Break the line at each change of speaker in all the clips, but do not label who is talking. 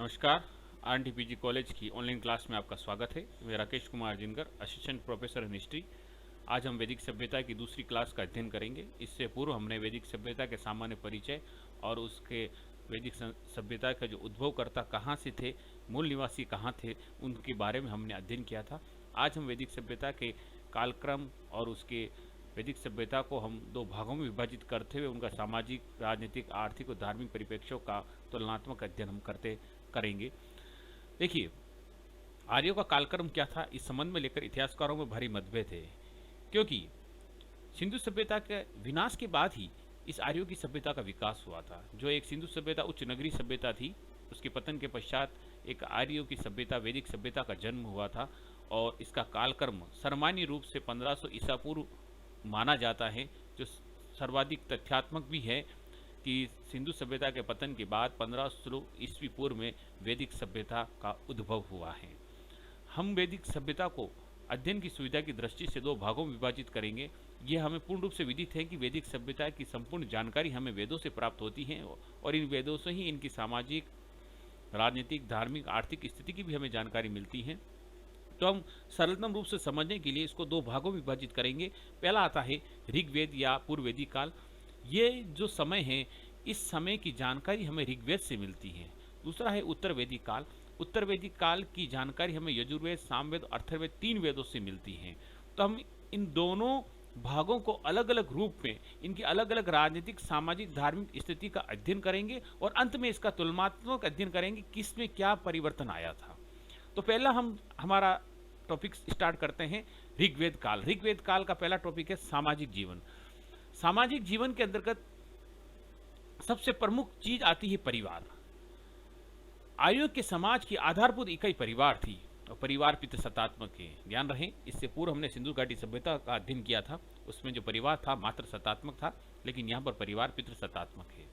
नमस्कार। आरएनटीपीजी कॉलेज की online class में आपका स्वागत है। मैं राकेश कुमार जिनकर, असिस्टेंट प्रोफेसर इन हिस्ट्री। आज हम वैदिक सभ्यता की दूसरी क्लास का अध्ययन करेंगे। इससे पूर्व हमने वैदिक सभ्यता के सामान्य परिचय और उसके वैदिक सभ्यता का जो उद्भवकर्ता कहाँ से थे, मूल निवासी कहाँ थे, उनके बारे में हमने अध्ययन किया था। आज हम वैदिक सभ्यता के कालक्रम और उसके वैदिक सभ्यता को हम दो भागों में विभाजित करते हुए उनका सामाजिक, राजनीतिक, आर्थिक और धार्मिक परिप्रेक्ष्यों का तुलनात्मक अध्ययन हम करेंगे। देखिए, आर्यों का कालक्रम क्या था, इस संबंध में लेकर इतिहासकारों में भारी मतभेद है, क्योंकि सिंधु सभ्यता के विनाश के बाद ही इस आर्यों की सभ्यता का विकास हुआ था। जो एक सिंधु सभ्यता उच्च नगरीय सभ्यता थी, उसके पतन के पश्चात एक आर्यों की सभ्यता, वैदिक सभ्यता का जन्म हुआ था और इसका कालक्रम सामान्य रूप से 1500 ईसा पूर्व माना जाता है, जो सर्वाधिक तथ्यात्मक भी है कि सिंधु सभ्यता के पतन के बाद 1500 ईस्वी पूर्व में वैदिक सभ्यता का उद्भव हुआ है। हम वैदिक सभ्यता को अध्ययन की सुविधा की दृष्टि से दो भागों में विभाजित करेंगे। यह हमें पूर्ण रूप से विदित है कि वैदिक सभ्यता की संपूर्ण जानकारी हमें वेदों से प्राप्त होती है और इन वेदों से ही इनकी सामाजिक, राजनीतिक, धार्मिक, आर्थिक स्थिति की भी हमें जानकारी मिलती है। तो हम सरलतम रूप से समझने के लिए इसको दो भागों में विभाजित करेंगे। पहला आता है ऋग्वेद या पूर्व वैदिक काल। ये जो समय है, इस समय की जानकारी हमें ऋग्वेद से मिलती है। दूसरा है उत्तर वैदिक काल। उत्तर वैदिक काल की जानकारी हमें यजुर्वेद, सामवेद, अथर्ववेद, 3 वेदों से मिलती है। तो हम इन दोनों भागों को अलग अलग रूप में, इनकी अलग अलग राजनीतिक, सामाजिक, धार्मिक स्थिति का अध्ययन करेंगे और अंत में इसका तुलनात्मक अध्ययन करेंगे, किसमें क्या परिवर्तन आया था। तो पहला हम हमारा टॉपिक स्टार्ट करते हैं ऋग्वेद काल। ऋग्वेद काल का पहला टॉपिक है सामाजिक जीवन। सामाजिक जीवन के अंतर्गत सबसे प्रमुख चीज आती है परिवार। आर्यों के समाज की आधारभूत इकाई परिवार थी और परिवार पितृसत्तात्मक है। ध्यान रहे, इससे पूर्व हमने सिंधु घाटी सभ्यता का अध्ययन किया था, उसमें जो परिवार था मात्र सत्तात्मक था, लेकिन यहाँ पर परिवार पितृसत्तात्मक है।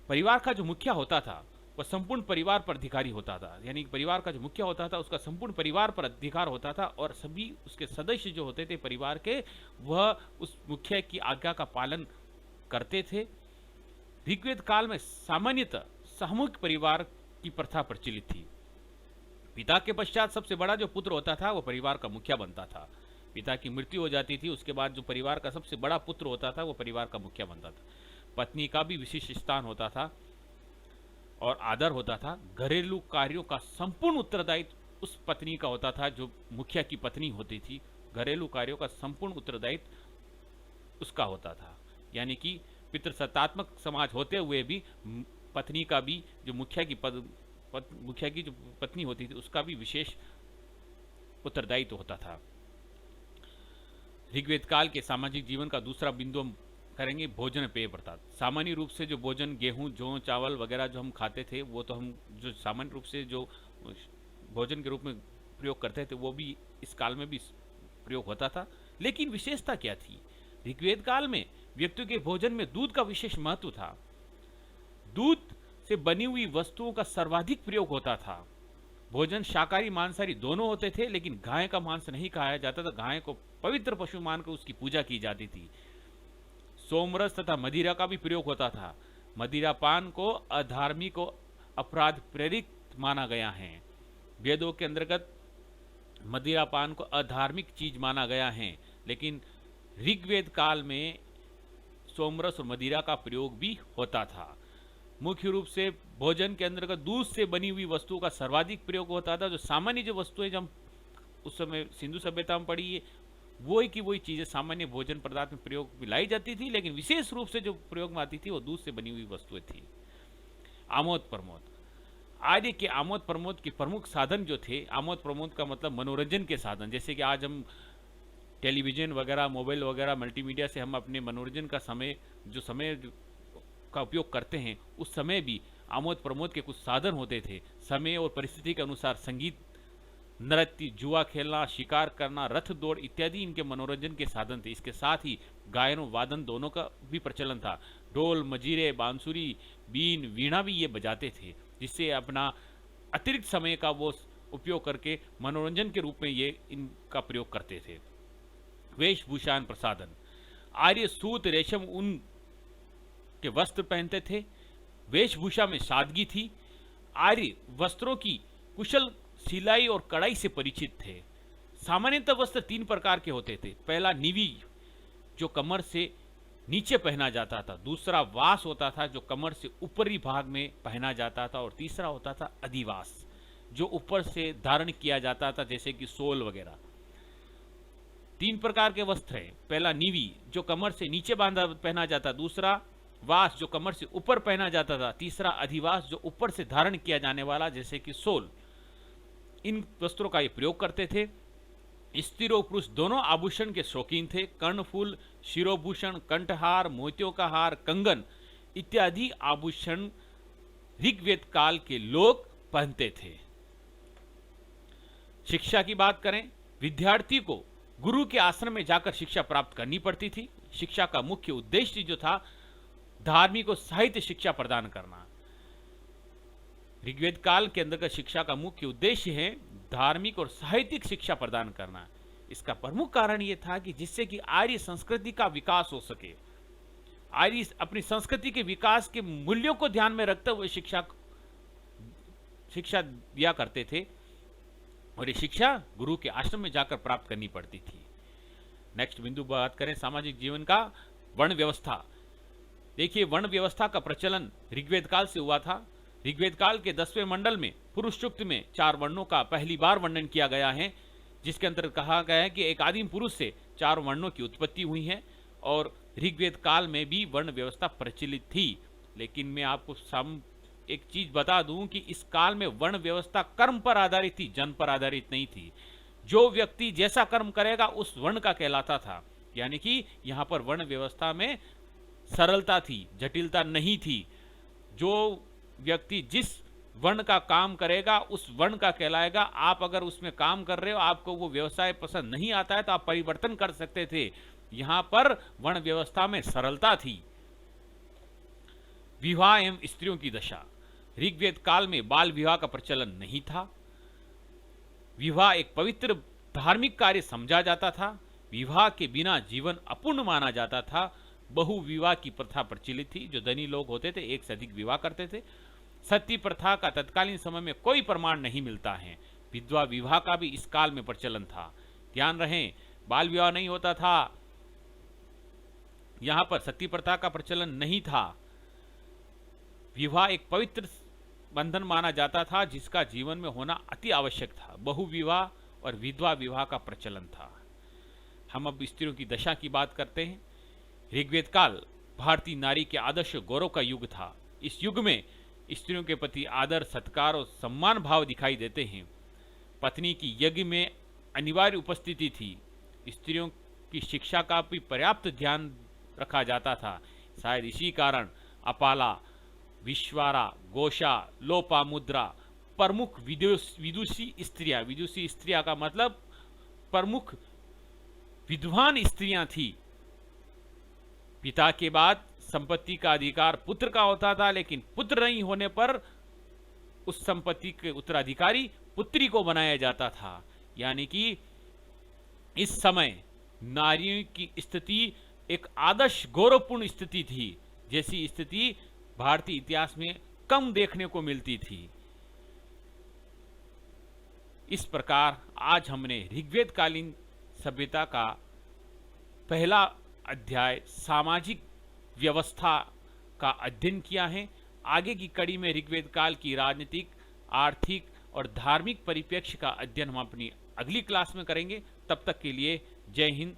परिवार का जो मुखिया होता था वह संपूर्ण परिवार पर अधिकारी होता था, यानी परिवार का जो मुखिया होता था उसका संपूर्ण परिवार पर अधिकार होता था और सभी उसके सदस्य जो होते थे परिवार के, वह उस मुखिया की आज्ञा का पालन करते थे। ऋग्वेद काल में सामान्यतः सामूहिक परिवार की प्रथा प्रचलित थी। पिता के पश्चात सबसे बड़ा जो पुत्र होता था वो परिवार का मुखिया बनता था। पिता की मृत्यु हो जाती थी, उसके बाद जो परिवार का सबसे बड़ा पुत्र होता था वो परिवार का मुखिया बनता था। पत्नी का भी विशिष्ट स्थान होता था और आदर होता था। घरेलू कार्यों का संपूर्ण उत्तरदायित्व उस पत्नी का होता था जो मुखिया की पत्नी होती थी। घरेलू कार्यों का संपूर्ण उत्तरदायित्व उसका होता था, यानी कि पितृसत्तात्मक समाज होते हुए भी पत्नी का भी, जो मुखिया की जो पत्नी होती थी, उसका भी विशेष उत्तरदायित्व होता था। ऋग्वेद काल के सामाजिक जीवन का दूसरा बिंदु हम करेंगे भोजन पेय प्रथा। सामान्य रूप से जो भोजन, गेहूं, जौ, चावल वगैरह जो हम खाते थे, वो तो हम जो सामान्य रूप से जो भोजन के रूप में प्रयोग करते थे वो भी इस काल में भी प्रयोग होता था। लेकिन विशेषता क्या थी? ऋग्वेद काल में व्यक्तियों के भोजन में दूध का विशेष महत्व था। दूध से बनी हुई वस्तुओं का सर्वाधिक प्रयोग होता था। भोजन शाकाहारी, मांसाहारी दोनों होते थे, लेकिन गाय का मांस नहीं खाया जाता था। गाय को पवित्र पशु मानकर उसकी पूजा की जाती थी। सोमरस तथा मदिरा का भी प्रयोग होता था। मदिरा पान को अधार्मिक और अपराध प्रेरित माना गया है। वेदों के अंतर्गत मदिरा पान को अधार्मिक चीज माना गया है, लेकिन ऋग्वेद काल में सोमरस और मदिरा का प्रयोग भी होता था। मुख्य रूप से भोजन के अंतर्गत दूध से बनी हुई वस्तुओं का सर्वाधिक प्रयोग होता था। जो सामान्य जो वस्तुएं जब उस समय सिंधु सभ्यता में पड़ी है, वही की वही चीजें सामान्य भोजन पदार्थ में प्रयोग में लाई जाती थी, लेकिन विशेष रूप से जो प्रयोग में आती थी वो दूध से बनी हुई वस्तुएं थी। आमोद प्रमोद। आर्य के आमोद प्रमोद के प्रमुख साधन जो थे, आमोद प्रमोद का मतलब मनोरंजन के साधन। जैसे कि आज हम टेलीविजन वगैरह, मोबाइल वगैरह, मल्टीमीडिया से हम अपने मनोरंजन का समय का उपयोग करते हैं, उस समय भी आमोद प्रमोद के कुछ साधन होते थे। समय और परिस्थिति के अनुसार संगीत, नृत्य, जुआ खेलना, शिकार करना, रथ दौड़ इत्यादि इनके मनोरंजन के साधन थे। इसके साथ ही गायन और वादन दोनों का भी प्रचलन था। ढोल, मजीरे, बांसुरी, बीन, वीणा भी ये बजाते थे, जिससे अपना अतिरिक्त समय का वो उपयोग करके मनोरंजन के रूप में ये इनका प्रयोग करते थे। वेशभूषान प्रसाधन। आर्य सूत, रेशम, ऊन के वस्त्र पहनते थे। वेशभूषा में सादगी थी। आर्य वस्त्रों की कुशल सिलाई और कढ़ाई से परिचित थे। सामान्यतः वस्त्र 3 प्रकार के होते थे। पहला निवी, जो कमर से नीचे पहना जाता था। दूसरा वास होता था, जो कमर से ऊपरी भाग में पहना जाता था। और तीसरा होता था अधिवास, जो ऊपर से धारण किया जाता था, जैसे कि सोल वगैरह। 3 प्रकार के वस्त्र हैं। पहला निवी, जो कमर से नीचे बांधा पहना जाता। दूसरा वास, जो कमर से ऊपर पहना जाता था। तीसरा अधिवास, जो ऊपर से धारण किया जाने वाला, जैसे कि सोल। इन वस्त्रों का ये प्रयोग करते थे। स्त्री और पुरुष दोनों आभूषण के शौकीन थे। कर्णफूल, शिरोभूषण, कंठहार, मोतियों का हार, कंगन इत्यादि आभूषण ऋग्वेद काल के लोग पहनते थे। शिक्षा की बात करें, विद्यार्थी को गुरु के आश्रम में जाकर शिक्षा प्राप्त करनी पड़ती थी। शिक्षा का मुख्य उद्देश्य जो था, धार्मिक और साहित्य शिक्षा प्रदान करना। ऋग्वेद काल के अंतर्गत शिक्षा का मुख्य उद्देश्य है धार्मिक और साहित्यिक शिक्षा प्रदान करना। इसका प्रमुख कारण यह था कि जिससे कि आर्य संस्कृति का विकास हो सके। आर्य अपनी संस्कृति के विकास के मूल्यों को ध्यान में रखते हुए शिक्षा दिया करते थे। और ये शिक्षा गुरु के आश्रम में जाकर प्राप्त करनी पड़ती थी। नेक्स्ट बिंदु बात करें सामाजिक जीवन का, वर्ण व्यवस्था। देखिए, वर्ण व्यवस्था का प्रचलन ऋग्वेद काल से हुआ था। ऋग्वेद काल के 10वें मंडल में पुरुष सूक्त में 4 वर्णों का पहली बार वर्णन किया गया है, जिसके अंतर्गत कहा गया है कि एक आदिम पुरुष से 4 वर्णों की उत्पत्ति हुई है। और ऋग्वेद काल में भी वर्ण व्यवस्था प्रचलित थी। लेकिन मैं आपको एक चीज बता दूं कि इस काल में वर्ण व्यवस्था कर्म पर आधारित थी, जन्म पर आधारित नहीं थी। जो व्यक्ति जैसा कर्म करेगा उस वर्ण का कहलाता था। यानी कि यहां पर वर्ण व्यवस्था में सरलता थी, जटिलता नहीं थी। जो व्यक्ति जिस वर्ण का काम करेगा उस वर्ण का कहलाएगा। आप अगर उसमें काम कर रहे हो, आपको वो व्यवसाय पसंद नहीं आता है, तो आप परिवर्तन कर सकते थे। यहां पर वर्ण व्यवस्था में सरलता थी। विवाह एवं स्त्रियों की दशा। ऋग्वेद काल में बाल विवाह का प्रचलन नहीं था। विवाह एक पवित्र धार्मिक कार्य समझा जाता था। विवाह के बिना जीवन अपूर्ण माना जाता था। बहु विवाह की प्रथा प्रचलित थी। जो धनी लोग होते थे एक से अधिक विवाह करते थे। सती प्रथा का तत्कालीन समय में कोई प्रमाण नहीं मिलता है। विधवा विवाह का भी इस काल में प्रचलन था। ध्यान रहे, बाल विवाह नहीं होता था। यहां पर सती प्रथा का प्रचलन नहीं था। विवाह एक पवित्र बंधन माना जाता था, जिसका जीवन में होना अति आवश्यक था। बहु विवाह और विधवा विवाह का प्रचलन था। हम अब स्त्रियों की दशा की बात करते हैं। ऋग्वेद काल भारतीय नारी के आदर्श गौरव का युग था। इस युग में स्त्रियों के प्रति आदर, सत्कार और सम्मान भाव दिखाई देते हैं। पत्नी की यज्ञ में अनिवार्य उपस्थिति थी। स्त्रियों की शिक्षा का भी पर्याप्त ध्यान रखा जाता था। शायद इसी कारण अपाला, विश्वारा, गोशा, लोपामुद्रा प्रमुख विदुषी स्त्रियां, विदुषी स्त्रियां का मतलब प्रमुख विद्वान स्त्रियां थी। पिता के बाद संपत्ति का अधिकार पुत्र का होता था, लेकिन पुत्र नहीं होने पर उस संपत्ति के उत्तराधिकारी पुत्री को बनाया जाता था। यानी कि इस समय नारियों की स्थिति एक आदर्श गौरवपूर्ण स्थिति थी, जैसी स्थिति भारतीय इतिहास में कम देखने को मिलती थी। इस प्रकार आज हमने ऋग्वेद कालीन सभ्यता का पहला अध्याय सामाजिक व्यवस्था का अध्ययन किया है। आगे की कड़ी में ऋग्वेद काल की राजनीतिक, आर्थिक और धार्मिक परिप्रेक्ष्य का अध्ययन हम अपनी अगली क्लास में करेंगे। तब तक के लिए जय हिंद,